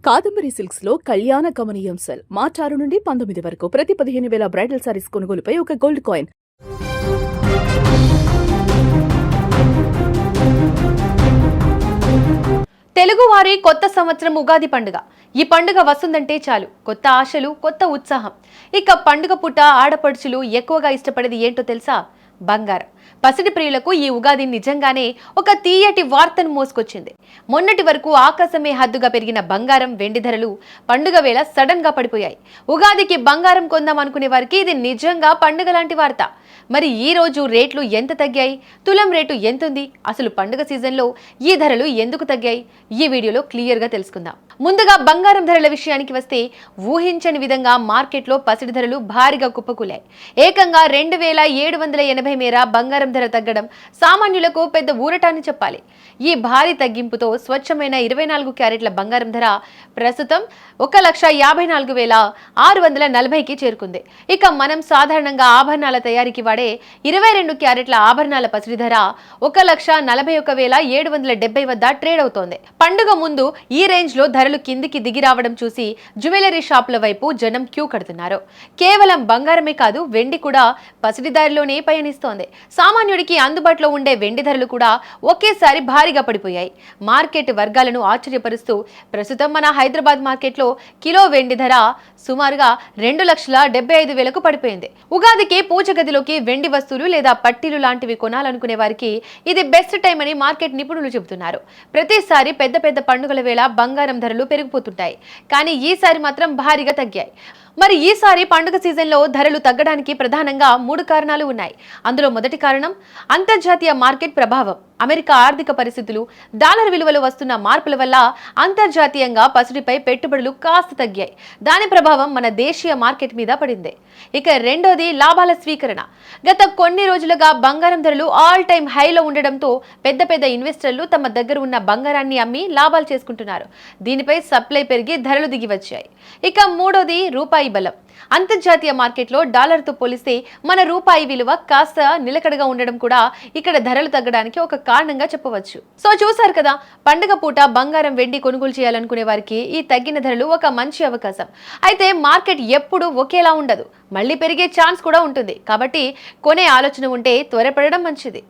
Kadambari silks లో కళ్యాణ గమనీయం cell మార్చి 6 నుండి 19 వరకు ప్రతి 15,000 బ్రైడల్ సారీస్ కొనుగోలుపై ఒక గోల్డ్ కాయిన్. తెలుగువారి కొత్త సంవత్సరం ఉగాది పండుగ. ఈ పండుగ వస్తుందంటే చాలు కొత్త ఆశలు, కొత్త ఉత్సాహం. ఇక పండుగ పూట ఆడపడుచులు ఎక్కువగా ఇష్టపడేది ఏంటో తెలుసా? బంగారం. పసిడి ప్రియులకు ఈ ఉగాది నిజంగానే ఒక తీయటి వార్తను మోసుకొచ్చింది. మొన్నటి వరకు ఆకాశమే హద్దుగా పెరిగిన బంగారం, వెండి ధరలు పండుగ వేళ సడన్ గా పడిపోయాయి. ఉగాదికి బంగారం కొందాం అనుకునే వారికి ఇది నిజంగా పండుగ లాంటి వార్త. మరి ఈ రోజు రేట్లు ఎంత తగ్గాయి? తులం రేటు ఎంతుంది? అసలు పండుగ సీజన్లో ఈ ధరలు ఎందుకు తగ్గాయి? ఈ వీడియోలో క్లియర్ గా తెలుసుకుందాం. ముందుగా బంగారం ధరల విషయానికి వస్తే ఊహించని విధంగా మార్కెట్లో పసిడి ధరలు భారీగా కుప్పకూలాయి. ఏకంగా 2,780 మేర బంగారం ధర తగ్గడం సామాన్యులకు పెద్ద ఊరటాన్ని చెప్పాలి. ఈ భారీ తగ్గింపుతో స్వచ్ఛమైన 24 క్యారెట్ల బంగారం ధర ప్రస్తుతం 1,54,640కి చేరుకుంది. ఇక మనం సాధారణంగా ఆభరణాల తయారీకి వాడే 22 క్యారెట్ల ఆభరణాల పసిడి ధర 1,41,770 వద్ద ట్రేడ్ అవుతోంది. పండుగ ముందు ఈ రేంజ్ లో ధరలు కిందికి దిగి రావడం చూసి జ్యువెలరీ షాపుల వైపు జనం క్యూ కడుతున్నారు. కేవలం బంగారమే కాదు, వెండి కూడా పసిడి దారిలోనే పయనిస్తోంది. సామాన్యుడికి అందుబాటులో ఉండే వెండి ధరలు కూడా ఒకేసారి భారీగా పడిపోయాయి. మార్కెట్ వర్గాలను ఆశ్చర్యపరుస్తూ ప్రస్తుతం మన హైదరాబాద్ మార్కెట్లో కిలో వెండి ధర సుమారుగా 2,75,000కు పడిపోయింది. ఉగాదికి పూజ గదిలోకి వెండి వస్తువులు లేదా పట్టీలు లాంటివి కొనాలనుకునే వారికి ఇది బెస్ట్ టైం అని మార్కెట్ నిపుణులు చెబుతున్నారు. ప్రతిసారి పెద్ద పెద్ద పండుగల వేళ బంగారం ధరలు పెరిగిపోతుంటాయి, కానీ ఈసారి మాత్రం భారీగా తగ్గాయి. మరి ఈసారి పండుగ సీజన్లో ధరలు తగ్గడానికి ప్రధానంగా 3 కారణాలు ఉన్నాయి. అందులో మొదటి కారణం అంతర్జాతీయ మార్కెట్ ప్రభావం. అమెరికా ఆర్థిక పరిస్థితులు, డాలర్ విలువలో వస్తున్న మార్పుల వల్ల అంతర్జాతీయంగా పసిడిపై పెట్టుబడులు కాస్త తగ్గాయి. దాని ప్రభావం మన దేశీయ మార్కెట్ మీద పడింది. ఇక రెండోది లాభాల స్వీకరణ. గత కొన్ని రోజులుగా బంగారం ధరలు ఆల్ టైమ్ హైలో ఉండడంతో పెద్ద పెద్ద ఇన్వెస్టర్లు తమ దగ్గర ఉన్న బంగారాన్ని అమ్మి లాభాలు చేసుకుంటున్నారు. దీనిపై సప్లై పెరిగి ధరలు దిగి వచ్చాయి. ఇక మూడోది రూపాయి బలం. అంతర్జాతీయ మార్కెట్లో డాలర్తో పోలిస్తే మన రూపాయి విలువ కాస్త నిలకడగా ఉండడం కూడా ఇక్కడ ధరలు తగ్గడానికి ఒక కారణంగా చెప్పవచ్చు. సో చూసారు కదా, పండుగ పూట బంగారం, వెండి కొనుగోలు చేయాలనుకునే వారికి ఈ తగ్గిన ధరలు ఒక మంచి అవకాశం. అయితే మార్కెట్ ఎప్పుడూ ఒకేలా ఉండదు, మళ్ళీ పెరిగే ఛాన్స్ కూడా ఉంటుంది. కాబట్టి కొనే ఆలోచన ఉంటే త్వరపడడం మంచిది.